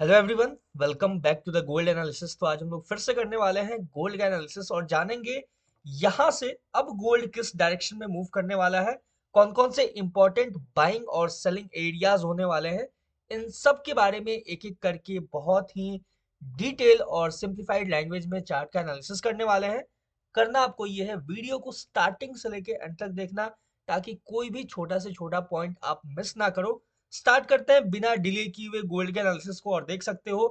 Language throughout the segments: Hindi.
Hello everyone, welcome back to the gold analysis. तो आज हम लोग फिर से करने वाले हैं गोल्ड का एनालिसिस और जानेंगे यहां से अब गोल्ड किस डायरेक्शन में मूव करने वाला है, कौन कौन से इंपॉर्टेंट बाइंग और सेलिंग एरियाज होने वाले हैं। इन सब के बारे में एक एक करके बहुत ही डिटेल और सिंप्लीफाइड लैंग्वेज में चार्ट का एनालिसिस करने वाले हैं। करना आपको ये है, वीडियो को स्टार्टिंग से लेके एंड तक देखना ताकि कोई भी छोटा से छोटा पॉइंट आप मिस ना करो। स्टार्ट करते हैं बिना डिले किए हुए गोल्ड के एनालिसिस को। और देख सकते हो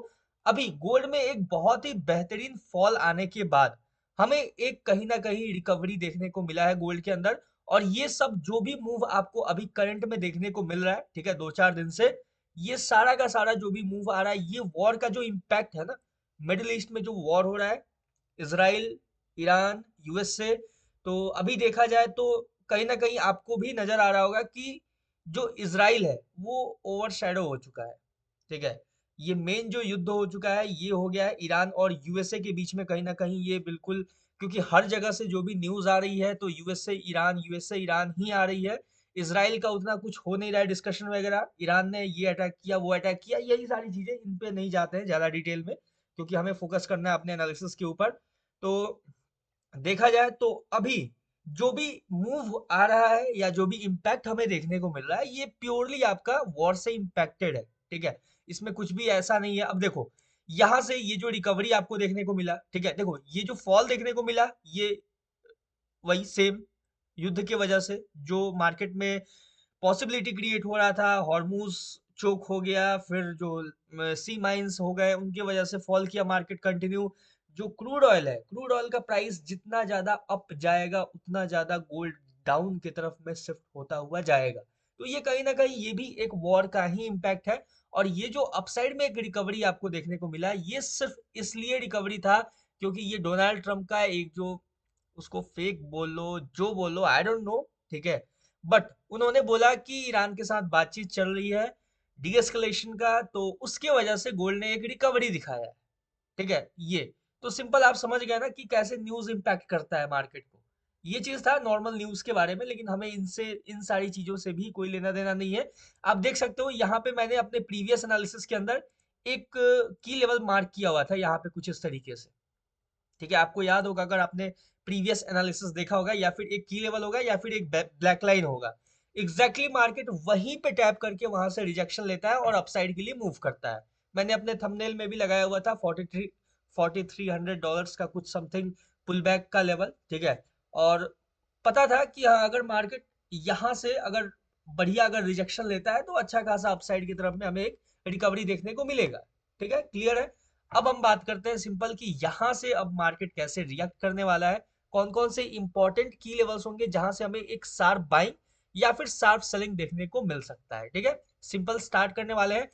अभी गोल्ड में एक बहुत ही बेहतरीन फॉल आने के बाद हमें एक कहीं ना कहीं रिकवरी देखने को मिला है गोल्ड के अंदर। और ये सब जो भी मूव आपको अभी करंट में देखने को मिल रहा है, ठीक है, 2-4 दिन से ये सारा का सारा जो भी मूव आ रहा है, ये वॉर का जो इम्पैक्ट है ना, मिडिल ईस्ट में जो वॉर हो रहा है, इसराइल, ईरान, यूएसए। तो अभी देखा जाए तो कहीं ना कहीं आपको भी नजर आ रहा होगा कि जो इसराइल है वो ओवर शैडो हो चुका है। ठीक है, ये मेन जो युद्ध हो चुका है ये हो गया है ईरान और यूएसए के बीच में। कहीं ना कहीं ये बिल्कुल, क्योंकि हर जगह से जो भी न्यूज आ रही है तो यूएसए ईरान ही आ रही है। इसराइल का उतना कुछ हो नहीं रहा है डिस्कशन वगैरह। ईरान ने ये अटैक किया, वो अटैक किया, यही सारी चीजें, इन पे नहीं जाते हैं ज्यादा डिटेल में क्योंकि हमें फोकस करना है अपने एनालिसिस के ऊपर। तो देखा जाए तो अभी जो भी मूव आ रहा है या जो भी इम्पैक्ट हमें देखने को मिल रहा है ये प्योरली आपका वॉर से इम्पैक्टेड है। ठीक है, इसमें कुछ भी ऐसा नहीं है। अब देखो यहां से ये जो रिकवरी आपको देखने को मिला, ठीक है, देखो ये जो फॉल देखने को मिला ये वही सेम युद्ध की वजह से जो मार्केट में पॉसिबिलिटी क्रिएट हो रहा था, हॉर्मूज चोक हो गया, फिर जो सी माइंस हो गए उनकी वजह से फॉल किया मार्केट कंटिन्यू। जो क्रूड ऑयल है, क्रूड ऑयल का प्राइस जितना ज्यादा अप जाएगा उतना ज्यादा गोल्ड डाउन की तरफ में शिफ्ट होता हुआ जाएगा। तो ये कहीं ना कहीं ये भी एक वॉर का ही इम्पैक्ट है। और ये जो अपसाइड में एक रिकवरी आपको देखने को मिला ये सिर्फ इसलिए रिकवरी था क्योंकि ये डोनाल्ड ट्रंप का एक जो, उसको फेक बोल लो जो बोल लो, आई डोंट नो, ठीक है, बट उन्होंने बोला कि ईरान के साथ बातचीत चल रही है डी एस्केलेशन का, तो उसके वजह से गोल्ड ने एक रिकवरी दिखाया है। ठीक है, ये तो सिंपल आप समझ गए ना कि कैसे न्यूज इंपैक्ट करता है मार्केट को। ये चीज था नॉर्मल न्यूज के बारे में, लेकिन हमें इनसे इन सारी चीजों से भी कोई लेना देना नहीं है। आप देख सकते हो यहाँ पे मैंने अपने प्रीवियस एनालिसिस के अंदर एक की लेवल मार्क किया हुआ था यहाँ पे कुछ इस तरीके से। ठीक है, आपको याद होगा अगर आपने प्रीवियस एनालिसिस देखा होगा, या फिर एक की लेवल होगा या फिर एक ब्लैक लाइन होगा। एग्जैक्टली मार्केट वहीं पे टैप करके वहां से रिजेक्शन लेता है और अपसाइड के लिए मूव करता है। मैंने अपने थंबनेल में भी लगाया हुआ था 4300 डॉलर्स का कुछ समथिंग पुल बैक का लेवल। ठीक है, और पता था कि हाँ अगर मार्केट यहाँ से अगर बढ़िया अगर रिजेक्शन लेता है तो अच्छा खासा अपसाइड की तरफ में हमें एक रिकवरी देखने को मिलेगा। ठीक है, क्लियर है। अब हम बात करते हैं सिंपल कि यहाँ से अब मार्केट कैसे रिएक्ट करने वाला है, कौन कौन से इंपॉर्टेंट की लेवल्स होंगे जहां से हमें एक शार्प बाइंग या फिर शार्प सेलिंग देखने को मिल सकता है। ठीक है, सिंपल स्टार्ट करने वाले हैं,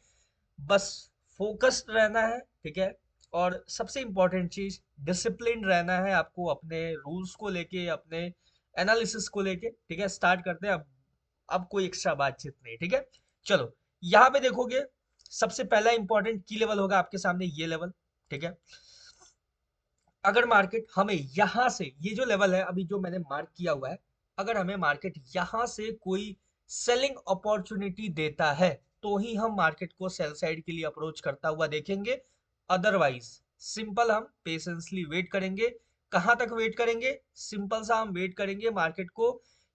बस फोकस्ड रहना है। ठीक है, और सबसे इंपॉर्टेंट चीज डिसिप्लिन रहना है आपको अपने रूल्स को लेके, अपने एनालिसिस को लेके। ठीक है, स्टार्ट करते हैं अब कोई एक्स्ट्रा बातचीत नहीं। ठीक है, चलो यहाँ पे देखोगे सबसे पहला इंपॉर्टेंट की लेवल होगा आपके सामने ये लेवल। ठीक है, अगर मार्केट हमें यहां से ये जो लेवल है अभी जो मैंने मार्क किया हुआ है, अगर हमें मार्केट यहां से कोई सेलिंग अपॉर्चुनिटी देता है तो ही हम मार्केट को सेल साइड के लिए अप्रोच करता हुआ देखेंगे। अदरवाइज सिंपल हम पेशेंसली वेट करेंगे। कहां तक वेट करेंगे? सिंपल सा हम वेट करेंगे मार्केट को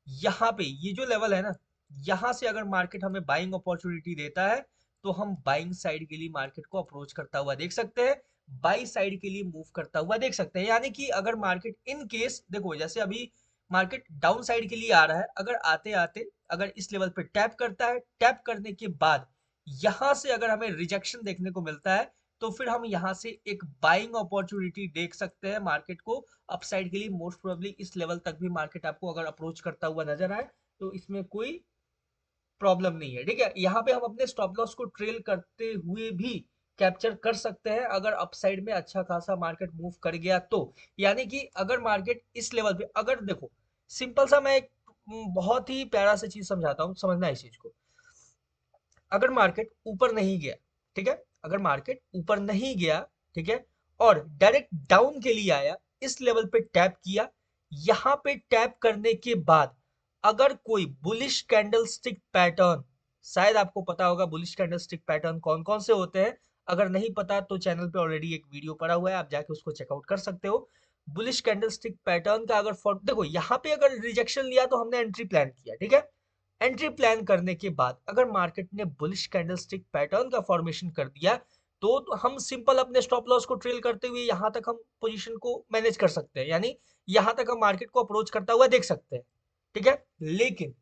यहाँ पे, ये जो लेवल है ना, यहां से अगर मार्केट हमें बाइंग अपॉर्चुनिटी देता है तो हम बाइंग साइड के लिए मार्केट को अप्रोच करता हुआ देख सकते हैं, बाई साइड के लिए मूव करता हुआ देख सकते हैं। यानी कि अगर मार्केट इन केस देखो जैसे अभी मार्केट डाउन साइड के लिए आ रहा है, अगर आते आते अगर इस लेवल पे टैप करता है, टैप करने के बाद यहां से अगर हमें रिजेक्शन देखने को मिलता है तो फिर हम यहां से एक बाइंग अपॉर्चुनिटी देख सकते हैं मार्केट को अपसाइड के लिए। मोस्ट प्रोबेबली इस लेवल तक भी मार्केट आपको अगर अप्रोच करता हुआ नजर आए तो इसमें कोई प्रॉब्लम नहीं है। ठीक है, यहाँ पे हम अपने स्टॉप लॉस को ट्रेल करते हुए भी कैप्चर कर सकते हैं अगर अपसाइड में अच्छा खासा मार्केट मूव कर गया तो। यानी कि अगर मार्केट इस लेवल पे, अगर देखो सिंपल सा मैं एक बहुत ही प्यारा सा चीज समझाता हूँ, समझना इस चीज को। अगर मार्केट ऊपर नहीं गया, ठीक है, अगर मार्केट ऊपर नहीं गया, ठीक है, और डायरेक्ट डाउन के लिए आया, इस लेवल पे टैप किया, यहां पे टैप करने के बाद अगर कोई बुलिश कैंडलस्टिक पैटर्न, शायद आपको पता होगा बुलिश कैंडलस्टिक पैटर्न कौन कौन से होते हैं, अगर नहीं पता तो चैनल पे ऑलरेडी एक वीडियो पड़ा हुआ है, आप जाके उसको चेकआउट कर सकते हो। बुलिश कैंडलस्टिक पैटर्न का अगर फॉर्म देखो, यहाँ पे अगर रिजेक्शन लिया तो हमने एंट्री प्लान किया, ठीक है। एंट्री प्लान करने के बाद अगर मार्केट ने बुलिश कैंडलस्टिक पैटर्न का फॉर्मेशन कर दिया तो हम सिंपल अपने स्टॉप लॉस को ट्रेल करते हुए यहाँ तक हम पोजीशन को मैनेज कर सकते हैं, यानी यहाँ तक हम मार्केट को अप्रोच करता हुआ देख सकते हैं, ठीक है। लेकिन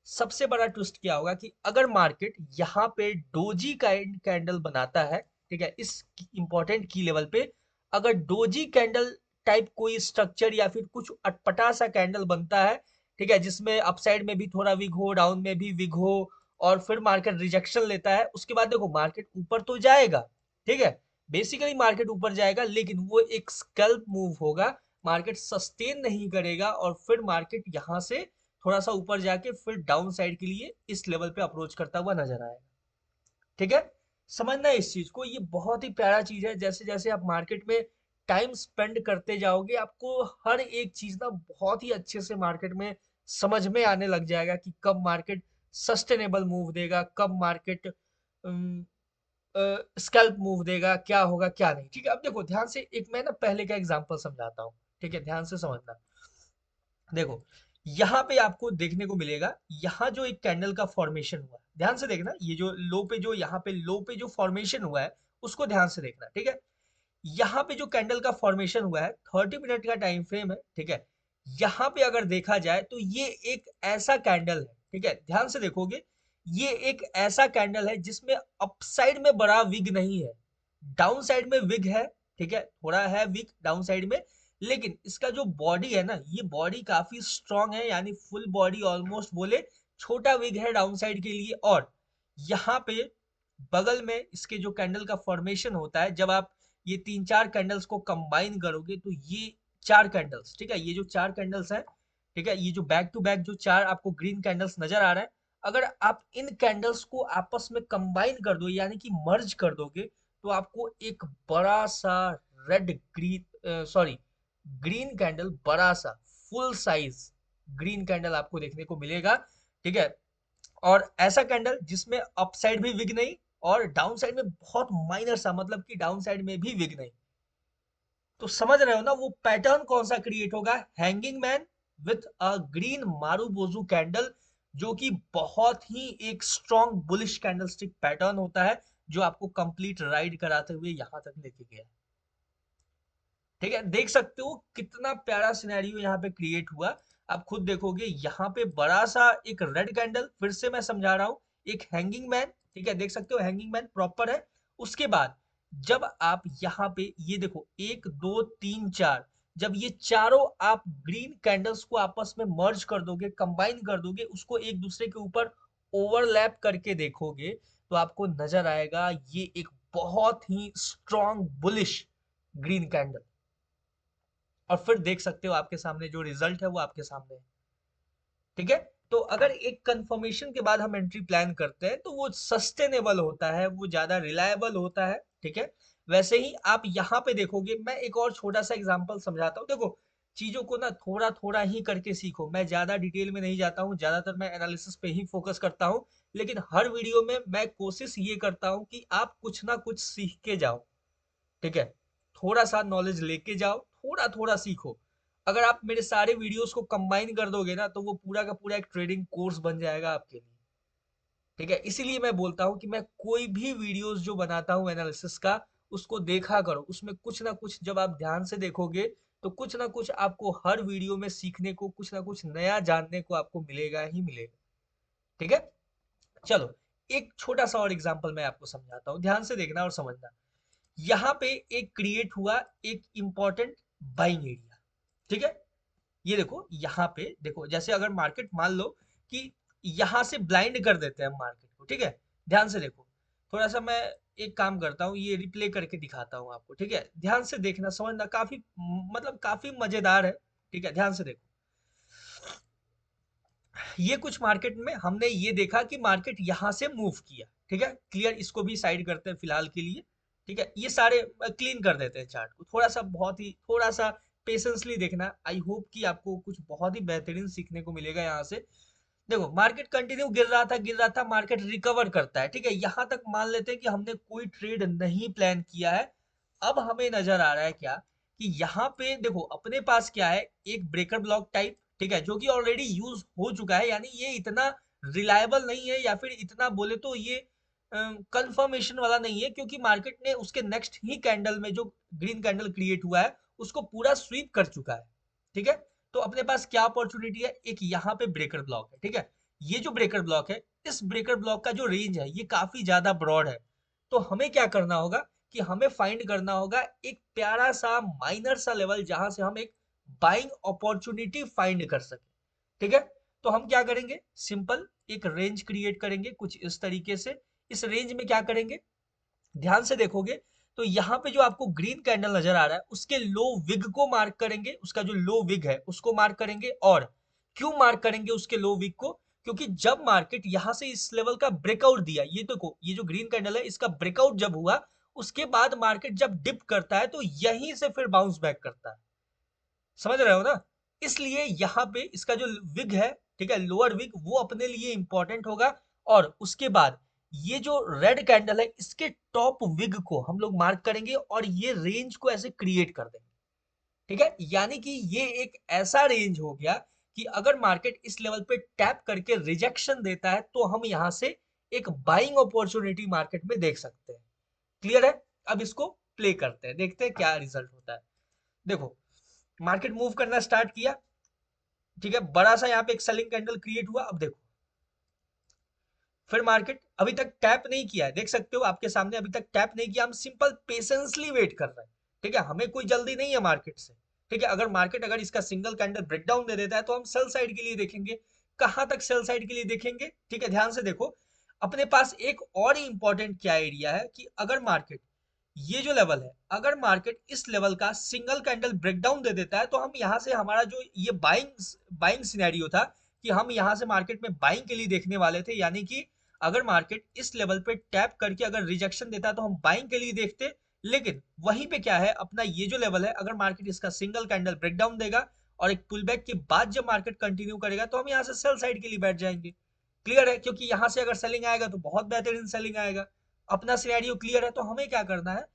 सबसे बड़ा ट्विस्ट क्या होगा कि अगर मार्केट यहाँ पे डोजी कैंडल बनाता है, ठीक है, इस इंपॉर्टेंट की लेवल पे अगर डोजी कैंडल टाइप कोई स्ट्रक्चर या फिर कुछ अटपटा सा कैंडल बनता है, ठीक है, जिसमें अपसाइड में भी थोड़ा विग हो, डाउन में भी विग हो, और फिर मार्केट रिजेक्शन लेता है, उसके बाद देखो मार्केट ऊपर तो जाएगा, ठीक है, बेसिकली मार्केट ऊपर जाएगा, लेकिन वो एक स्कैल्प मूव होगा, मार्केट सस्टेन नहीं करेगा और फिर मार्केट यहाँ से थोड़ा सा ऊपर जाके फिर डाउन साइड के लिए इस लेवल पे अप्रोच करता हुआ नजर आएगा, ठीक है। समझना है इस चीज को, ये बहुत ही प्यारा चीज है। जैसे जैसे आप मार्केट में टाइम स्पेंड करते जाओगे आपको हर एक चीज ना बहुत ही अच्छे से मार्केट में समझ में आने लग जाएगा कि कब मार्केट सस्टेनेबल मूव देगा, कब मार्केट स्कैल्प मूव देगा, क्या होगा क्या नहीं, ठीक है। अब देखो ध्यान से, एक मैं ना पहले का एग्जांपल समझाता हूँ, ठीक है, ध्यान से समझना। देखो यहाँ पे आपको देखने को मिलेगा, यहाँ जो एक कैंडल का फॉर्मेशन हुआ है, ध्यान से देखना, ये जो लो पे जो यहाँ पे लो पे जो फॉर्मेशन हुआ है उसको ध्यान से देखना, ठीक है। यहाँ पे जो कैंडल का फॉर्मेशन हुआ है 30 मिनट का टाइम फ्रेम है, ठीक है। यहाँ पे अगर देखा जाए तो ये एक ऐसा कैंडल है, ठीक है, ध्यान से देखोगे, ये एक ऐसा कैंडल है जिसमें अपसाइड में बड़ा विग नहीं है, डाउन साइड में विग है, ठीक है, थोड़ा है विग डाउन साइड में, लेकिन इसका जो बॉडी है ना, ये बॉडी काफी स्ट्रांग है, यानी फुल बॉडी ऑलमोस्ट बोले, छोटा विग है डाउन साइड के लिए। और यहाँ पे बगल में इसके जो कैंडल का फॉर्मेशन होता है, जब आप ये तीन चार कैंडल्स को कंबाइन करोगे तो ये चार कैंडल्स, ठीक है, ये जो चार कैंडल्स हैं, ठीक है, ये जो बैक टू बैक जो चार आपको ग्रीन कैंडल्स नजर आ रहे हैं, अगर आप इन कैंडल्स को आपस में कंबाइन कर दो यानी कि मर्ज कर दोगे तो आपको एक बड़ा सा red green sorry green candle, बड़ा सा फुल साइज ग्रीन कैंडल आपको देखने को मिलेगा, ठीक है। और ऐसा कैंडल जिसमें अप साइड भी विग नहीं और डाउन साइड में बहुत माइनर सा, मतलब कि डाउन साइड में भी विग नहीं। तो समझ रहे हो ना वो पैटर्न कौन सा क्रिएट होगा, hanging man with a green marubozu candle, जो कि बहुत ही एक स्ट्रॉन्ग बुलिश कैंडलस्टिक पैटर्न होता है, जो आपको कंप्लीट राइड कराते हुए यहां तक लेके गया, ठीक है। देख सकते हो कितना प्यारा सिनेरियो यहाँ पे क्रिएट हुआ। आप खुद देखोगे यहाँ पे बड़ा सा एक रेड कैंडल, फिर से मैं समझा रहा हूँ, एक हैंगिंग मैन, ठीक है, देख सकते हो हैंगिंग मैन प्रॉपर है। उसके बाद जब आप यहाँ पे ये देखो 1 2 3 4, जब ये चारों आप ग्रीन कैंडल्स को आपस में मर्ज कर दोगे, कंबाइन कर दोगे, उसको एक दूसरे के ऊपर ओवरलैप करके देखोगे तो आपको नजर आएगा ये एक बहुत ही स्ट्रॉन्ग बुलिश ग्रीन कैंडल। और फिर देख सकते हो आपके सामने जो रिजल्ट है वो आपके सामने है, ठीक है। तो अगर एक कंफर्मेशन के बाद हम एंट्री प्लान करते हैं तो वो सस्टेनेबल होता है, वो ज्यादा रिलायबल होता है, ठीक है। वैसे ही आप यहाँ पे देखोगे, मैं एक और छोटा सा एग्जांपल समझाता हूँ। देखो चीजों को ना थोड़ा थोड़ा ही करके सीखो, मैं ज्यादा डिटेल में नहीं जाता हूँ, ज्यादातर मैं एनालिसिस पे ही फोकस करता हूँ, लेकिन हर वीडियो में मैं कोशिश ये करता हूँ कि आप कुछ ना कुछ सीख के जाओ, ठीक है, थोड़ा सा नॉलेज लेके जाओ, थोड़ा थोड़ा सीखो। अगर आप मेरे सारे वीडियोस को कंबाइन कर दोगे ना तो वो पूरा का पूरा एक ट्रेडिंग कोर्स बन जाएगा आपके लिए, ठीक है। इसीलिए मैं बोलता हूँ कि मैं कोई भी वीडियोस जो बनाता हूँ एनालिसिस का, उसको देखा करो, उसमें कुछ ना कुछ जब आप ध्यान से देखोगे तो कुछ ना कुछ आपको हर वीडियो में सीखने को, कुछ ना कुछ नया जानने को आपको मिलेगा ही मिलेगा, ठीक है। चलो एक छोटा सा और एग्जांपल मैं आपको समझाता हूँ, ध्यान से देखना और समझना। यहाँ पे एक क्रिएट हुआ एक इंपॉर्टेंट बाइंग एरिया, ठीक है। ये देखो यहाँ पे देखो, जैसे अगर मार्केट मान लो कि यहाँ से ब्लाइंड कर देते हैं मार्केट को, ठीक है, ध्यान से देखो, थोड़ा सा मैं एक काम करता हूँ, ये रिप्ले करके दिखाता हूँ आपको, ठीक है, ध्यान से देखना समझना, काफी मतलब काफी मजेदार है, ठीक है, ध्यान से देखो। ये कुछ मार्केट में हमने ये देखा कि मार्केट यहाँ से मूव किया, ठीक है, क्लियर, इसको भी साइड करते हैं फिलहाल के लिए, ठीक है, ये सारे क्लीन कर देते हैं चार्ट को, थोड़ा सा बहुत ही थोड़ा सा पेशेंसली देखना, आई होप कि आपको कुछ बहुत ही बेहतरीन सीखने को मिलेगा यहाँ से। देखो मार्केट कंटिन्यू गिर रहा था, मार्केट रिकवर करता है, ठीक है, यहां तक मान लेते हैं कि हमने कोई ट्रेड नहीं प्लान किया है। अब हमें नजर आ रहा है क्या कि यहाँ पे देखो अपने पास क्या है, एक ब्रेकर ब्लॉक टाइप, ठीक है, जो कि ऑलरेडी यूज हो चुका है, यानी ये इतना रिलायबल नहीं है या फिर इतना बोले तो ये कंफर्मेशन वाला नहीं है, क्योंकि मार्केट ने उसके नेक्स्ट ही कैंडल में जो ग्रीन कैंडल क्रिएट हुआ है उसको पूरा स्वीप कर चुका है, ठीक है। तो अपने पास क्या अपॉर्चुनिटी है, एक यहाँ पे ब्रेकर ब्लॉक है, ठीक है। ये जो ब्रेकर ब्लॉक है, इस ब्रेकर ब्लॉक का जो रेंज है ये काफी ज्यादा ब्रॉड है। तो हमें क्या करना होगा कि हमें फाइंड करना होगा एक प्यारा सा माइनर सा लेवल जहां से हम एक बाइंग अपॉर्चुनिटी फाइंड कर सके, ठीक है। तो हम क्या करेंगे, सिंपल एक रेंज क्रिएट करेंगे कुछ इस तरीके से। इस रेंज में क्या करेंगे, ध्यान से देखोगे तो यहाँ पे जो आपको ग्रीन कैंडल नजर आ रहा है उसके लो विग को मार्क करेंगे, उसका जो लो विग है उसको मार्क करेंगे। और क्यों मार्क करेंगे उसके लो विग को, क्योंकि जब मार्केट यहाँ से इस लेवल का ब्रेकआउट दिया, ये देखो ये जो ग्रीन कैंडल है इसका ब्रेकआउट जब हुआ उसके बाद मार्केट जब डिप करता है तो यहीं से फिर बाउंस बैक करता है, समझ रहे हो ना। इसलिए यहाँ पे इसका जो विग है, ठीक है, लोअर विग वो अपने लिए इंपॉर्टेंट होगा। और उसके बाद ये जो रेड कैंडल है इसके टॉप विग को हम लोग मार्क करेंगे और ये रेंज को ऐसे क्रिएट कर देंगे, ठीक है। यानी कि ये एक ऐसा रेंज हो गया कि अगर मार्केट इस लेवल पे टैप करके रिजेक्शन देता है तो हम यहां से एक बाइंग अपॉर्चुनिटी मार्केट में देख सकते हैं। क्लियर है। अब इसको प्ले करते हैं, देखते हैं क्या रिजल्ट होता है। देखो मार्केट मूव करना स्टार्ट किया, ठीक है, बड़ा सा यहाँ पे एक सेलिंग कैंडल क्रिएट हुआ। अब देखो फिर मार्केट अभी तक टैप नहीं किया है, देख सकते हो आपके सामने अभी तक टैप नहीं किया, हम सिंपल पेशेंसली वेट कर रहे हैं, ठीक है, हमें कोई जल्दी नहीं है मार्केट से, ठीक है। अगर मार्केट अगर इसका सिंगल कैंडल ब्रेकडाउन दे देता है तो हम सेल साइड के लिए देखेंगे। कहां तक सेल साइड के लिए देखेंगे, ठीक है, ध्यान से देखो। अपने पास एक और ही इंपॉर्टेंट क्या एरिया है कि अगर मार्केट ये जो लेवल है, अगर मार्केट इस लेवल का सिंगल कैंडल ब्रेकडाउन दे देता है तो हम यहाँ से हमारा जो ये बाइंग बाइंग सिनेरियो था कि हम यहाँ से मार्केट में बाइंग के लिए देखने वाले थे, यानी कि अगर मार्केट इस लेवल पे टैप करके अगर रिजेक्शन देता तो हम बाइंग के लिए देखते। लेकिन वहीं पे क्या है, अपना ये जो लेवल है अगर मार्केट इसका सिंगल कैंडल ब्रेकडाउन देगा और एक पुल बैक के बाद जब मार्केट कंटिन्यू करेगा तो हम यहाँ से सेल साइड के लिए बैठ जाएंगे। क्लियर है, क्योंकि यहाँ से अगर सेलिंग आएगा तो बहुत बेहतरीन सेलिंग आएगा। अपना सिनेरियो क्लियर है, तो हमें क्या करना है,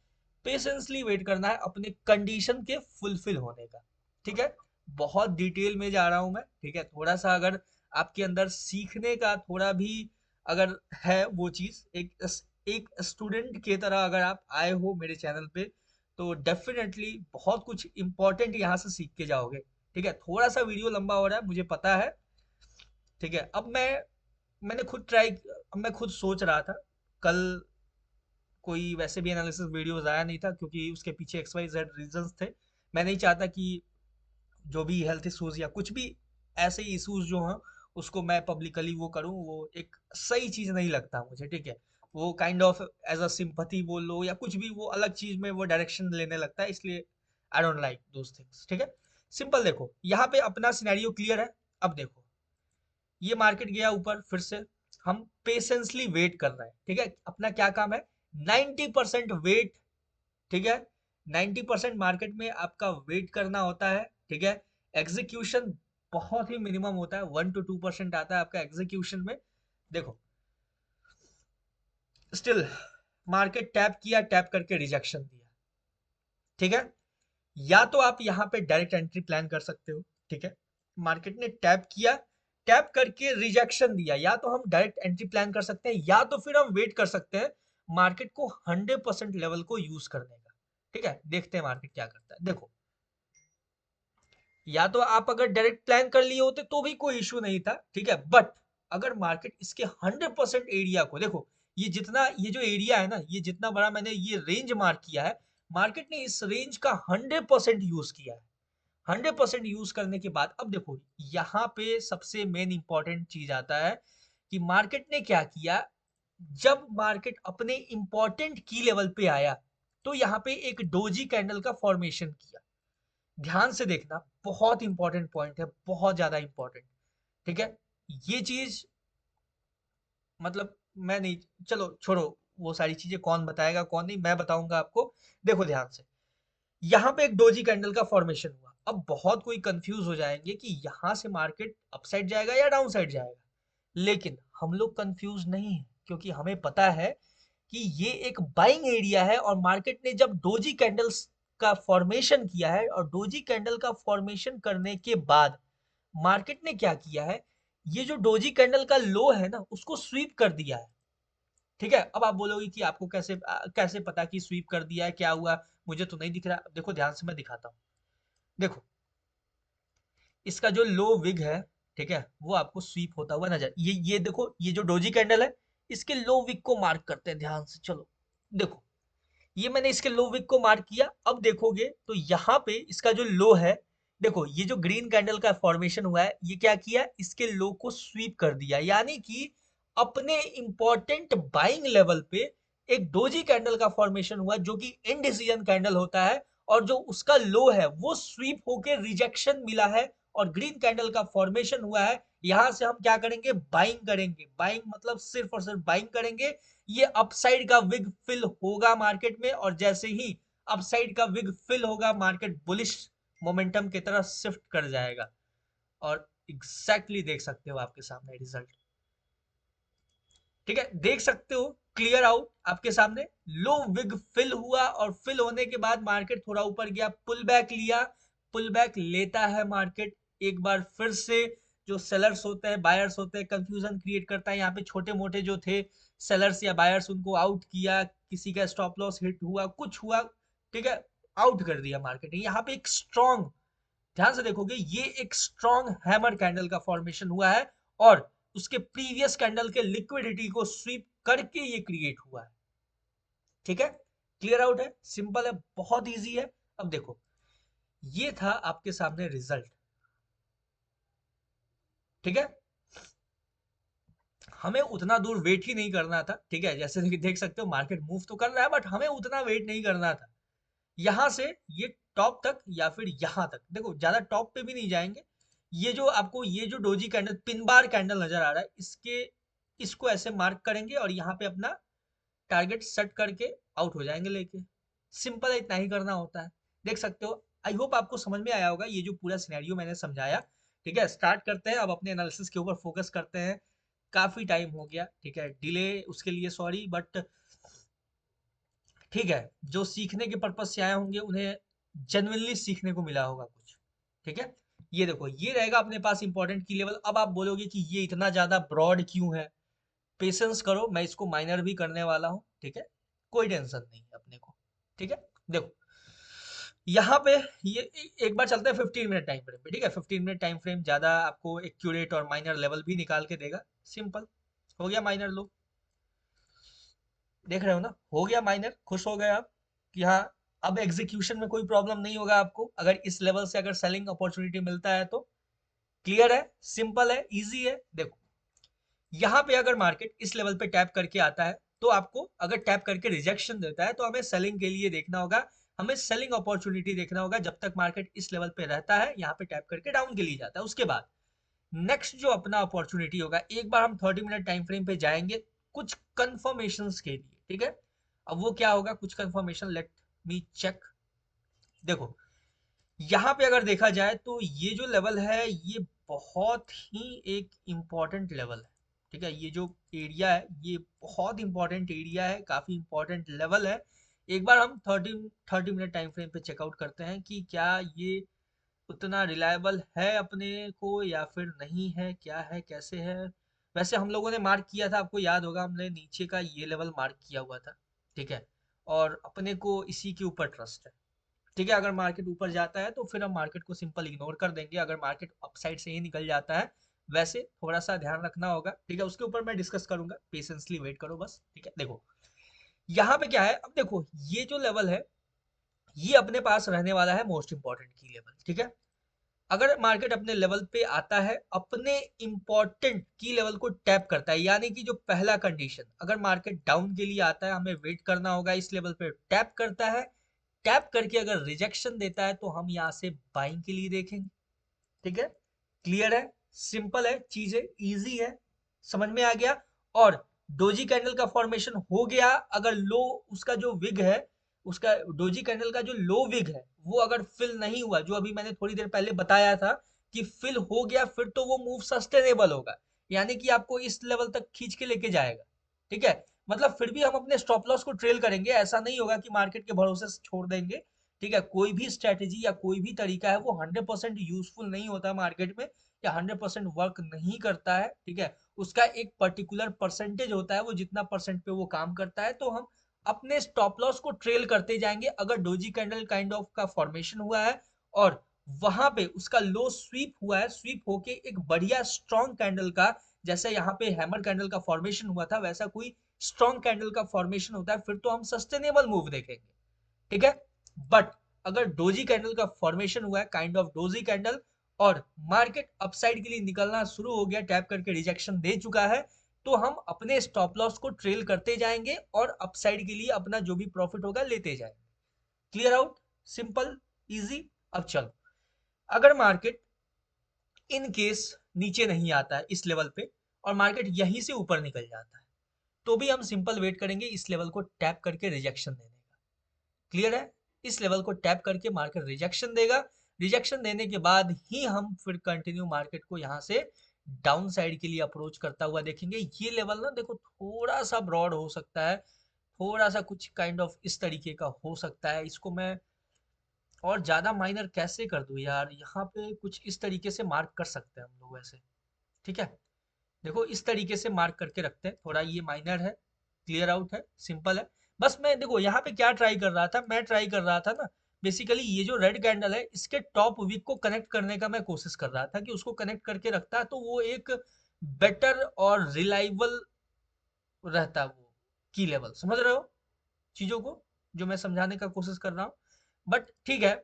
पेशेंसली वेट करना है अपने कंडीशन के फुलफिल होने का, ठीक है। बहुत डिटेल में जा रहा हूं मैं, ठीक है, थोड़ा सा अगर आपके अंदर सीखने का थोड़ा भी अगर है वो चीज, एक स्टूडेंट की तरह अगर आप आए हो मेरे चैनल पे तो डेफिनेटली बहुत कुछ इंपॉर्टेंट यहाँ से सीख के जाओगे, ठीक है। थोड़ा सा वीडियो लंबा हो रहा है मुझे पता है, ठीक है। अब मैंने खुद ट्राई, मैं खुद सोच रहा था, कल कोई वैसे भी एनालिसिस वीडियोस आया नहीं था क्योंकि उसके पीछे एक्स वाई जेड रीजंस थे। मैं नहीं चाहता कि जो भी हेल्थ इश्यूज या कुछ भी ऐसे इश्यूज जो हैं उसको मैं पब्लिकली वो करूं, वो एक सही चीज नहीं लगता मुझे, ठीक है। वो kind of as a sympathy बोल लो या कुछ भी, वो अलग चीज में वो डायरेक्शन लेने लगता है, इसलिए I don't like those things, ठीक है। सिंपल देखो यहाँ पे अपना सिनेरियो क्लियर है। अब देखो ये मार्केट गया ऊपर फिर से, हम पेशेंसली वेट कर रहे हैं, ठीक है। अपना क्या काम है, 90% वेट, ठीक है। 90% मार्केट में आपका वेट करना होता है, ठीक है। एग्जीक्यूशन बहुत ही मिनिमम होता है, 1 to 2% आता है आपका एग्जीक्यूशन में। देखो स्टिल मार्केट टैप किया, टैप करके रिजेक्शन दिया, ठीक है। या तो आप यहाँ पे डायरेक्ट एंट्री प्लान कर सकते हो, ठीक है। मार्केट ने टैप किया, टैप करके रिजेक्शन दिया, या तो हम डायरेक्ट एंट्री प्लान कर सकते हैं या तो फिर हम वेट कर सकते हैं मार्केट को 100% लेवल को यूज करने का, ठीक है। देखते हैं मार्केट क्या करता है। देखो या तो आप अगर डायरेक्ट प्लान कर लिए होते तो भी कोई इशू नहीं था, ठीक है। बट अगर मार्केट इसके 100% एरिया को देखो, ये जितना ये जो एरिया है ना, ये जितना बड़ा मैंने ये रेंज मार्क किया है, मार्केट ने इस रेंज का 100% यूज किया है। 100% यूज करने के बाद अब देखो यहाँ पे सबसे मेन इंपॉर्टेंट चीज आता है कि मार्केट ने क्या किया। जब मार्केट अपने इंपॉर्टेंट की लेवल पे आया तो यहाँ पे एक डोजी कैंडल का फॉर्मेशन किया। ध्यान से देखना, बहुत इंपॉर्टेंट पॉइंट है, बहुत ज्यादा इंपॉर्टेंट, ठीक है। ये चीज मतलब मैं नहीं, चलो छोड़ो वो सारी चीजें, कौन बताएगा कौन नहीं, मैं बताऊंगा आपको। देखो ध्यान से, यहाँ पे एक डोजी कैंडल का फॉर्मेशन हुआ। अब बहुत कोई कंफ्यूज हो जाएंगे कि यहाँ से मार्केट अपसाइड जाएगा या डाउन साइड जाएगा। लेकिन हम लोग कंफ्यूज नहीं है, क्योंकि हमें पता है कि ये एक बाइंग एरिया है और मार्केट ने जब डोजी कैंडल्स का फॉर्मेशन किया है और डोजी कैंडल का फॉर्मेशन करने के बाद मार्केट ने क्या किया है, ये जो डोजी कैंडल का लो है ना उसको स्वीप कर दिया है। ठीक है, अब आप बोलोगे कि आपको कैसे पता कि स्वीप कर दिया है, क्या हुआ, मुझे तो नहीं दिख रहा। देखो ध्यान से मैं दिखाता हूँ। देखो इसका जो लो विग है, ठीक है, वो आपको स्वीप होता हुआ नजर, ये देखो, ये जो डोजी कैंडल है इसके लो विग को मार्क करते हैं ध्यान से। चलो देखो, ये मैंने इसके लो विक को मार्क किया। अब देखोगे तो यहाँ पे इसका जो लो है, देखो ये जो ग्रीन कैंडल का फॉर्मेशन हुआ है, ये क्या किया, इसके लो को स्वीप कर दिया, यानी कि अपने इंपॉर्टेंट बाइंग लेवल पे एक डोजी कैंडल का फॉर्मेशन हुआ जो कि इनडिसीजन कैंडल होता है, और जो उसका लो है वो स्वीप होके रिजेक्शन मिला है और ग्रीन कैंडल का फॉर्मेशन हुआ है। यहां से हम क्या करेंगे, बाइंग करेंगे। बाइंग मतलब सिर्फ और सिर्फ बाइंग करेंगे। ये अपसाइड का विग फिल होगा मार्केट में, और जैसे ही अपसाइड का विग फिल होगा मार्केट बुलिश मोमेंटम की तरफ शिफ्ट कर जाएगा। और एग्जैक्टली देख सकते हो आपके सामने रिजल्ट। ठीक है, देख सकते हो क्लियर आउट आपके सामने। लो विग फिल हुआ और फिल होने के बाद मार्केट थोड़ा ऊपर गया, पुल बैक लिया। पुल बैक लेता है मार्केट एक बार फिर से। जो सेलर्स होते हैं, बायर्स होते हैं, कंफ्यूजन क्रिएट करता है यहाँ पे। छोटे मोटे जो थे सेलर्स या बायर्स, उनको आउट किया, किसी का स्टॉप लॉस हिट हुआ, कुछ हुआ, ठीक है, आउट कर दिया मार्केट ने। यहाँ पे एक स्ट्रॉन्ग, ध्यान से देखोगे, ये एक स्ट्रॉन्ग हैमर कैंडल का फॉर्मेशन हुआ है और उसके प्रीवियस कैंडल के लिक्विडिटी को स्वीप करके ये क्रिएट हुआ है। ठीक है, क्लियर आउट है, सिंपल है, बहुत इजी है। अब देखो, ये था आपके सामने रिजल्ट। ठीक है, हमें उतना दूर वेट ही नहीं करना था। ठीक है, जैसे कि देख सकते हो मार्केट मूव तो कर रहा है, बट हमें उतना वेट नहीं करना था। यहां से ये टॉप तक या फिर यहां तक, देखो ज्यादा टॉप पे भी नहीं जाएंगे। ये जो आपको ये जो doji candle, pin bar candle नजर आ रहा है, इसको ऐसे मार्क करेंगे और यहाँ पे अपना टारगेट सेट करके आउट हो जाएंगे लेके। सिंपल है, इतना ही करना होता है। देख सकते हो, आई होप आपको समझ में आया होगा ये जो पूरा सिनेरियो मैंने समझाया। ठीक है, स्टार्ट करते हैं अब अपने एनालिसिस के ऊपर फोकस करते हैं। काफी टाइम हो गया, ठीक है, डिले उसके लिए सॉरी, बट ठीक है, जो सीखने के पर्पज से आए होंगे उन्हें जेन्युइनली सीखने को मिला होगा कुछ। ठीक है, ये देखो, ये रहेगा अपने पास इंपॉर्टेंट की लेवल। अब आप बोलोगे कि ये इतना ज्यादा ब्रॉड क्यों है, पेशेंस करो, मैं इसको माइनर भी करने वाला हूँ। ठीक है, कोई टेंशन नहीं है अपने को। ठीक है, देखो यहाँ पे ये एक बार चलते हैं 15 मिनट टाइम फ्रेम पे। ठीक है, 15 मिनट टाइम फ्रेम ज्यादा आपको एक्यूरेट और माइनर लेवल भी निकाल के देगा। सिंपल, हो गया माइनर लो, देख रहे हो ना, हो गया माइनर। खुश हो गए आप कि हाँ, अब एग्जीक्यूशन में कोई प्रॉब्लम नहीं होगा आपको अगर इस लेवल से अगर सेलिंग अपॉर्चुनिटी मिलता है तो। क्लियर है, सिंपल है, इजी है। देखो यहाँ पे अगर मार्केट इस लेवल पे टैप करके आता है तो आपको, अगर टैप करके रिजेक्शन देता है तो हमें सेलिंग के लिए देखना होगा, हमें सेलिंग अपॉर्चुनिटी देखना होगा जब तक मार्केट इस लेवल पे रहता है, यहाँ पे टैप करके डाउन के लिए जाता है। उसके बाद नेक्स्ट जो अपना अपॉर्चुनिटी होगा, एक बार हम 30 मिनट टाइम फ्रेम पे जाएंगे कुछ कंफर्मेशन के लिए। ठीक है, अब वो क्या होगा, कुछ कंफर्मेशन, लेट मी चेक। देखो यहाँ पे अगर देखा जाए तो ये जो लेवल है ये बहुत ही एक इम्पॉर्टेंट लेवल है। ठीक है, ये जो एरिया है ये बहुत इंपॉर्टेंट एरिया है, काफी इंपॉर्टेंट लेवल है। एक बार हम 30 मिनट टाइम फ्रेम पे चेकआउट करते हैं कि क्या ये उतना रिलायबल है अपने को या फिर नहीं है, क्या है, कैसे है। वैसे हम लोगों ने मार्क किया था, आपको याद होगा, हमने नीचे का ये लेवल मार्क किया हुआ था। ठीक है, और अपने को इसी के ऊपर ट्रस्ट है। ठीक है, अगर मार्केट ऊपर जाता है तो फिर हम मार्केट को सिंपल इग्नोर कर देंगे, अगर मार्केट अपसाइड से ही निकल जाता है वैसे थोड़ा सा ध्यान रखना होगा। ठीक है, उसके ऊपर मैं डिस्कस करूंगा, पेशेंसली वेट करो बस। ठीक है, देखो यहाँ पे क्या है, अब देखो ये जो लेवल है ये अपने पास रहने वाला है मोस्ट इंपॉर्टेंट की लेवल। ठीक है, अगर मार्केट अपने लेवल पे आता है, अपने इंपॉर्टेंट की लेवल को टैप करता है, यानी कि जो पहला कंडीशन, अगर मार्केट डाउन के लिए आता है हमें वेट करना होगा, इस लेवल पे टैप करता है, टैप करके अगर रिजेक्शन देता है तो हम यहाँ से बाइंग के लिए देखेंगे। ठीक है, क्लियर है, सिंपल है, चीजें इजी है, समझ में आ गया। और डोजी कैंडल का फॉर्मेशन हो गया, अगर लो उसका जो विग है, उसका डोजी कैंडल का जो लो विग है वो अगर फिल नहीं हुआ, जो अभी मैंने थोड़ी देर पहले बताया था कि फिल हो गया, फिर तो वो मूव सस्टेनेबल होगा। यानी कि आपको इस लेवल तक खींच के लेके जाएगा। ठीक है, मतलब फिर भी हम अपने स्टॉप लॉस को ट्रेल करेंगे, ऐसा नहीं होगा कि मार्केट के भरोसे से छोड़ देंगे। ठीक है, कोई भी स्ट्रेटेजी या कोई भी तरीका है वो 100% यूजफुल नहीं होता मार्केट में, या 100% वर्क नहीं करता है। ठीक है, उसका एक पर्टिकुलर परसेंटेज होता है, वो जितना परसेंट पे वो काम करता है। तो हम अपने स्टॉप लॉस को ट्रेल करते जाएंगे। अगर डोजी कैंडल काइंड ऑफ का फॉर्मेशन हुआ है और वहां पे उसका लो स्वीप हुआ है, स्वीप होके एक बढ़िया स्ट्रॉन्ग कैंडल का, जैसे यहाँ पे हैमर कैंडल का फॉर्मेशन हुआ था, वैसा कोई स्ट्रॉन्ग कैंडल का फॉर्मेशन होता है, फिर तो हम सस्टेनेबल मूव देखेंगे। ठीक है, बट अगर डोजी कैंडल का फॉर्मेशन हुआ है, काइंड ऑफ डोजी कैंडल, और मार्केट अपसाइड के लिए निकलना शुरू हो गया, टैप करके रिजेक्शन दे चुका है, तो हम अपने स्टॉप लॉस को ट्रेल करते जाएंगे और अपसाइड के लिए अपना जो भी प्रॉफिट होगा लेते जाएंगे। Clear out, simple, easy. अब चलो, अगर मार्केट इन केस नीचे नहीं आता है इस लेवल पे और मार्केट यहीं से ऊपर निकल जाता है, तो भी हम सिंपल वेट करेंगे इस लेवल को टैप करके रिजेक्शन देने का। क्लियर है, इस लेवल को टैप करके मार्केट रिजेक्शन देगा। रिजेक्शन देने के बाद ही हम फिर कंटिन्यू मार्केट को यहाँ से डाउन साइड के लिए अप्रोच करता हुआ देखेंगे। ये लेवल ना देखो थोड़ा सा ब्रॉड हो सकता है, थोड़ा सा कुछ काइंड ऑफ इस तरीके का हो सकता है। इसको मैं और ज्यादा माइनर कैसे कर दूं यार, यहाँ पे कुछ इस तरीके से मार्क कर सकते हैं हम लोग ऐसे। ठीक है, देखो इस तरीके से मार्क करके रखते हैं, थोड़ा ये माइनर है, क्लियर आउट है, सिंपल है। बस मैं देखो यहाँ पे क्या ट्राई कर रहा था, मैं ट्राई कर रहा था ना, बेसिकली ये जो रेड कैंडल है इसके टॉप वीक को कनेक्ट करने का मैं कोशिश कर रहा था, कि उसको कनेक्ट करके रखता तो वो एक बेटर और रिलायबल रहता, वो की लेवल, समझ रहे हो चीजों को जो मैं समझाने का कोशिश कर रहा हूँ। बट ठीक है,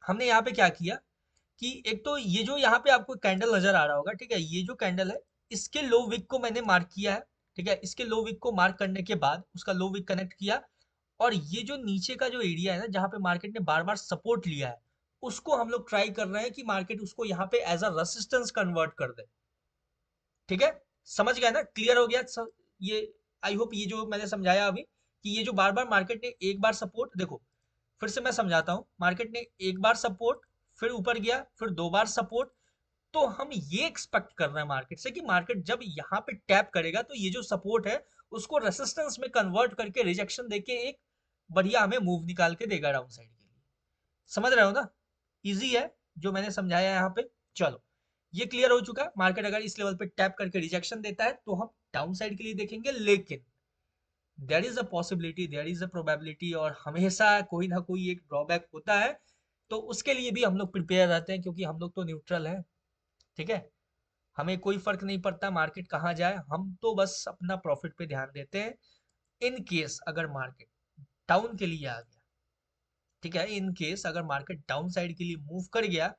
हमने यहाँ पे क्या किया कि एक तो ये जो यहाँ पे आपको कैंडल नजर आ रहा होगा, ठीक है, ये जो कैंडल है इसके लो विक को मैंने मार्क किया है। ठीक है, इसके लो विक को मार्क करने के बाद उसका लो विक कनेक्ट किया, और ये जो नीचे का जो एरिया है ना जहाँ पे मार्केट ने बार बार सपोर्ट लिया है, उसको हम लोग ट्राई कर रहे हैं कि मार्केट उसको यहाँ पे एज अ रेसिस्टेंस कन्वर्ट कर दे। ठीक है, समझ गया ना, क्लियर हो गया ये, आई होप ये जो मैंने समझाया अभी, कि ये जो बार बार मार्केट ने एक बार सपोर्ट, देखो फिर से मैं समझाता हूँ, मार्केट ने एक बार सपोर्ट, फिर ऊपर गया, फिर दो बार सपोर्ट, तो हम ये एक्सपेक्ट कर रहे हैं मार्केट से कि मार्केट जब यहाँ पे टैप करेगा तो ये जो सपोर्ट है उसको रेसिस्टेंस में कन्वर्ट करके रिजेक्शन देके एक बढ़िया हमें मूव निकाल के देगा डाउन साइड के लिए। समझ रहे हो ना, इजी है जो मैंने समझाया यहाँ पे। चलो, ये क्लियर हो चुका, मार्केट अगर इस लेवल पे टैप करके रिजेक्शन देता है तो हम डाउन साइड के लिए देखेंगे, लेकिन there is a possibility, there is a probability, और हमेशा कोई ना कोई एक ड्रॉबैक होता है, तो उसके लिए भी हम लोग प्रिपेयर रहते हैं, क्योंकि हम लोग तो न्यूट्रल हैं। ठीक है, हमें कोई फर्क नहीं पड़ता मार्केट कहाँ जाए, हम तो बस अपना प्रॉफिट पे ध्यान देते हैं। इन केस अगर मार्केट डाउन के लिए आ गया, ठीक है, इन केस अगर मार्केट डाउन साइड के लिए मूव कर गया,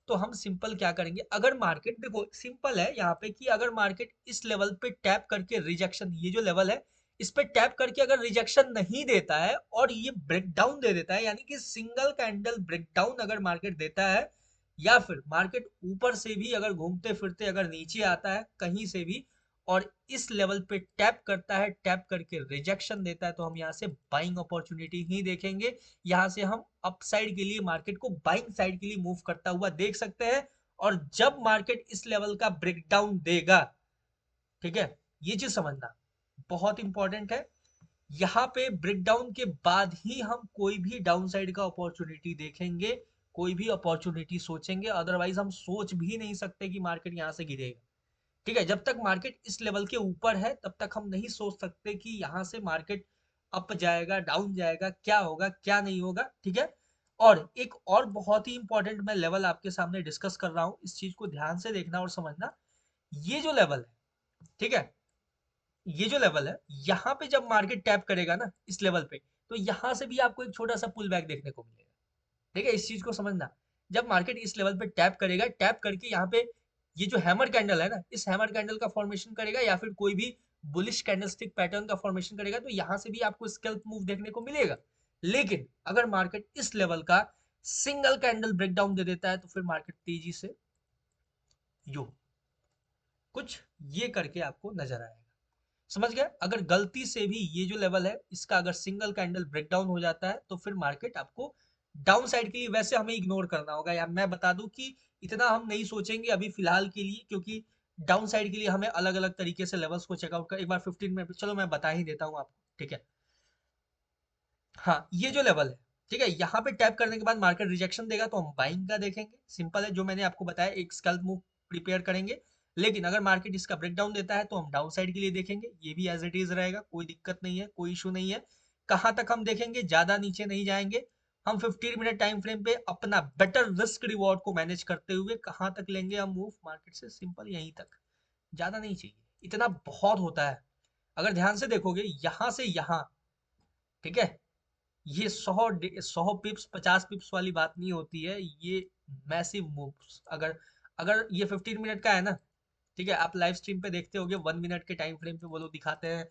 तो हम सिंपल क्या करेंगे, अगर मार्केट देखो सिंपल है यहाँ पे कि अगर मार्केट इस लेवल पे टैप करके रिजेक्शन, ये जो लेवल है इस पे टैप करके अगर रिजेक्शन नहीं देता है और ये ब्रेकडाउन दे देता है, यानी कि सिंगल कैंडल ब्रेकडाउन अगर मार्केट देता है, या फिर मार्केट ऊपर से भी अगर घूमते फिरते अगर नीचे आता है कहीं से भी और इस लेवल पे टैप करता है, टैप करके रिजेक्शन देता है, तो हम यहाँ से बाइंग अपॉर्चुनिटी ही देखेंगे। यहाँ से हम अप साइड के लिए मार्केट को बाइंग साइड के लिए मूव करता हुआ देख सकते हैं। और जब मार्केट इस लेवल का ब्रेकडाउन देगा, ठीक है, ये चीज समझना बहुत इंपॉर्टेंट है, यहाँ पे ब्रेकडाउन के बाद ही हम कोई भी डाउन साइड का अपॉर्चुनिटी देखेंगे, कोई भी अपॉर्चुनिटी सोचेंगे, अदरवाइज हम सोच भी नहीं सकते कि मार्केट यहाँ से गिरेगा। ठीक है, जब तक मार्केट इस लेवल के ऊपर है तब तक हम नहीं सोच सकते कि यहाँ से मार्केट अप जाएगा, डाउन जाएगा, क्या होगा क्या नहीं होगा। ठीक है, और एक और बहुत ही इंपॉर्टेंट मैं लेवल आपके सामने डिस्कस कर रहा हूँ, इस चीज को ध्यान से देखना और समझना। ये जो लेवल है, ठीक है, ये जो लेवल है, यहाँ पे जब मार्केट टैप करेगा ना इस लेवल पे, तो यहाँ से भी आपको एक छोटा सा पुल बैक देखने को मिलेगा। ठीक है, इस चीज को समझना, जब मार्केट इस लेवल पे टैप करेगा, टैप करके यहाँ पे ये जो हैमर कैंडल है ना, इस हैमर कैंडल का फॉर्मेशन करेगा या फिर कोई भी बुलिश कैंडलस्टिक पैटर्न का फॉर्मेशन करेगा, तो यहाँ से भी आपको स्कैल्प मूव देखने को मिलेगा। लेकिन अगर मार्केट इस लेवल का सिंगल कैंडल ब्रेकडाउन दे देता है, तो फिर मार्केट तेजी से यो कुछ ये करके आपको नजर आएगा। समझ गया, अगर गलती से भी ये जो लेवल है इसका अगर सिंगल कैंडल ब्रेकडाउन हो जाता है, तो फिर मार्केट आपको डाउन साइड के लिए वैसे हमें इग्नोर करना होगा, या मैं बता दूं कि इतना हम नहीं सोचेंगे अभी फिलहाल के लिए, क्योंकि डाउन साइड के लिए हमें अलग अलग तरीके से लेवल्स को चेकआउट कर, एक बार 15 मिनट, चलो मैं बता ही देता हूँ आपको, ठीक है। हाँ, ये जो लेवल है, ठीक है, यहाँ पे टैप करने के बाद मार्केट रिजेक्शन देगा तो हम बाइंग का देखेंगे, सिंपल है, जो मैंने आपको बताया, एक स्कैल्प मूव प्रिपेयर करेंगे। लेकिन अगर मार्केट इसका ब्रेकडाउन देता है तो हम डाउन साइड के लिए देखेंगे, ये भी एज इट इज रहेगा, कोई दिक्कत नहीं है, कोई इशू नहीं है। कहाँ तक हम देखेंगे, ज्यादा नीचे नहीं जाएंगे, हम 15 मिनट टाइम फ्रेम पे अपना बेटर रिस्क रिवॉर्ड को मैनेज करते हुए कहाँ तक लेंगे हम मूव मार्केट से, सिंपल यहीं तक, ज्यादा नहीं चाहिए, इतना बहुत होता है। अगर ध्यान से देखोगे यहाँ से यहाँ, ठीक है, ये 100 पिप्स 50 पिप्स वाली बात नहीं होती है, ये मैसिव मूव्स। अगर अगर ये 15 मिनट का है ना, ठीक है, आप लाइव स्ट्रीम पे देखते होगे, 1 मिनट के टाइम फ्रेम पे वो लोग दिखाते हैं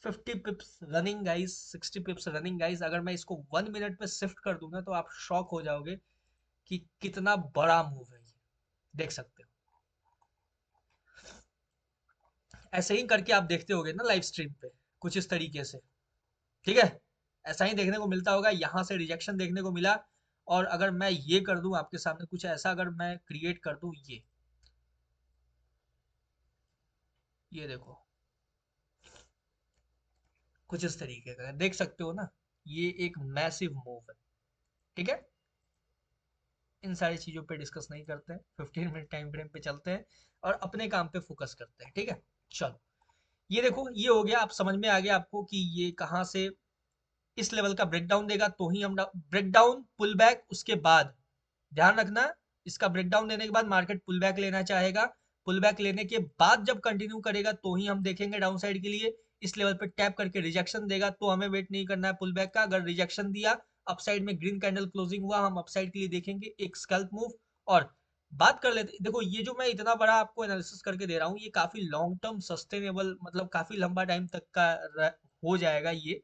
50 पिप्स रनिंग गाइस, 60 पिप्स रनिंग गाइस। अगर मैं इसको 1 मिनट पे शिफ्ट कर दूंगा तो आप शॉक हो जाओगे कि कितना बड़ा मूव है ये, देख सकते हो। ऐसे ही करके आप देखते होगे ना लाइव स्ट्रीम पे, कुछ इस तरीके से, ठीक है, ऐसा ही देखने को मिलता होगा, यहाँ से रिजेक्शन देखने को मिला। और अगर मैं ये कर दूं आपके सामने कुछ ऐसा, अगर मैं क्रिएट कर दूं, ये देखो, कुछ इस तरीके का देख सकते हो ना, ये एक मैसिव मूव है, ठीक है। इन सारी चीजों पे डिस्कस नहीं करते हैं, 15 मिनट टाइम फ्रेम पे चलते हैं और अपने काम पे फोकस करते हैं, ठीक है। चलो, ये देखो, ये हो गया, आप समझ में आ गया आपको कि ये कहाँ से इस लेवल का ब्रेकडाउन देगा तो ही हम ब्रेकडाउन पुल बैक, उसके बाद ध्यान रखना, इसका ब्रेकडाउन देने के बाद मार्केट पुल बैक लेना चाहेगा, पुल बैक लेने के बाद जब कंटिन्यू करेगा तो ही हम देखेंगे डाउन साइड के लिए। इस लेवल पे टैप करके रिजेक्शन देगा तो हमें वेट नहीं करना है पुल बैक का, अगर रिजेक्शन दिया, अपसाइड में ग्रीन कैंडल क्लोजिंग हुआ, हम अपसाइड के लिए देखेंगे एक स्कैल्प मूव। और बात कर लेते, देखो ये जो मैं इतना बड़ा आपको एनालिसिस करके दे रहा हूँ, ये काफी लॉन्ग टर्म सस्टेनेबल, मतलब काफी लंबा टाइम तक का हो जाएगा ये।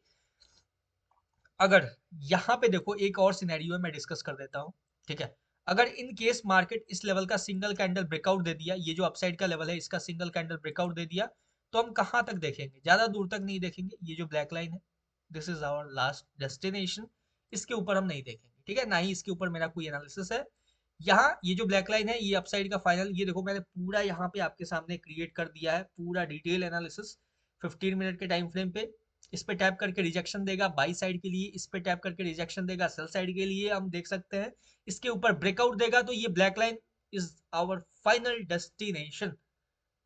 अगर यहाँ पे देखो, एक और सिनेरियो है, मैं डिस्कस कर देता हूँ, ठीक है। अगर इन केस मार्केट इस लेवल का सिंगल कैंडल ब्रेकआउट दे दिया, ये जो अपसाइड का लेवल है इसका सिंगल कैंडल ब्रेकआउट दे दिया, तो हम कहाँ तक देखेंगे, ज्यादा दूर तक नहीं देखेंगे, ये जो ब्लैक लाइन है, this is our last destination, इसके ऊपर हम नहीं देखेंगे, ठीक है, ना ही इसके ऊपर मेरा कोई एनालिसिस है। यहाँ ये जो ब्लैक लाइन है, ये अपसाइड का फाइनल, ये देखो मैंने पूरा यहाँ पे आपके सामने क्रिएट कर दिया है, पूरा डिटेल एनालिसिस 15 मिनट के टाइम फ्रेम पे। इस पे टैप करके रिजेक्शन देगा बाई साइड के लिए, इस पे टैप करके रिजेक्शन देगा सेल साइड के लिए, हम देख सकते हैं। इसके ऊपर ब्रेकआउट देगा तो ये black line is our final destination,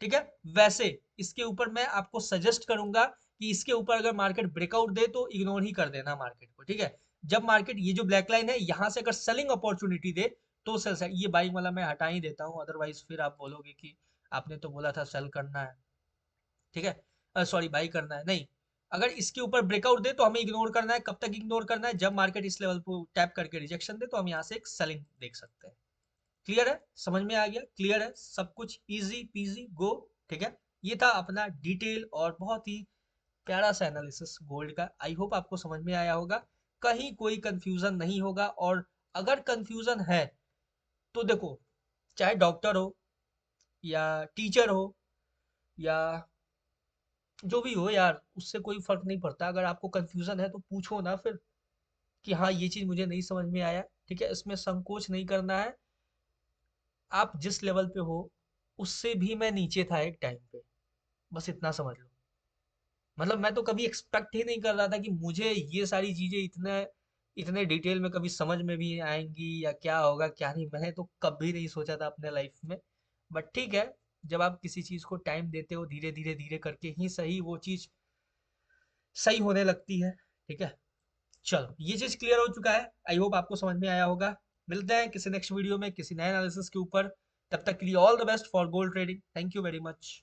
ठीक है। वैसे इसके ऊपर मैं आपको सजेस्ट करूंगा कि इसके ऊपर अगर मार्केट ब्रेकआउट दे तो इग्नोर ही कर देना मार्केट को, ठीक है। जब मार्केट ये जो ब्लैक लाइन है यहाँ से अगर सेलिंग अपॉर्चुनिटी दे तो सेल साइड, ये बाइंग वाला मैं हटा ही देता हूँ, अदरवाइज फिर आप बोलोगे कि आपने तो बोला था सेल करना है, ठीक है, सॉरी बाई करना है, नहीं। अगर इसके ऊपर ब्रेकआउट दे तो हमें इग्नोर करना है, कब तक इग्नोर करना है, जब मार्केट इस लेवल को टैप करके रिजेक्शन दे तो हम यहाँ से एक सेलिंग देख सकते हैं। क्लियर है, समझ में आ गया, क्लियर है सब कुछ, इजी पीजी गो, ठीक है। ये था अपना डिटेल और बहुत ही प्यारा सा एनालिसिस गोल्ड का, आई होप आपको समझ में आया होगा, कहीं कोई कंफ्यूजन नहीं होगा। और अगर कंफ्यूजन है तो देखो, चाहे डॉक्टर हो या टीचर हो या जो भी हो यार, उससे कोई फर्क नहीं पड़ता, अगर आपको कंफ्यूजन है तो पूछो ना फिर, कि हाँ ये चीज मुझे नहीं समझ में आया, ठीक है, इसमें संकोच नहीं करना है। आप जिस लेवल पे हो उससे भी मैं नीचे था एक टाइम पे, बस इतना समझ लो। मतलब मैं तो कभी एक्सपेक्ट ही नहीं कर रहा था कि मुझे ये सारी चीजें इतने इतने डिटेल में कभी समझ में भी आएंगी या क्या होगा क्या नहीं, मैंने तो कभी नहीं सोचा था अपने लाइफ में। बट ठीक है, जब आप किसी चीज को टाइम देते हो, धीरे धीरे धीरे करके ही सही वो चीज सही होने लगती है, ठीक है। चलो, ये चीज क्लियर हो चुका है, आई होप आपको समझ में आया होगा। मिलते हैं किसी नेक्स्ट वीडियो में किसी नए एनालिसिस के ऊपर, तब तक के लिए all the best for gold trading, thank you very much.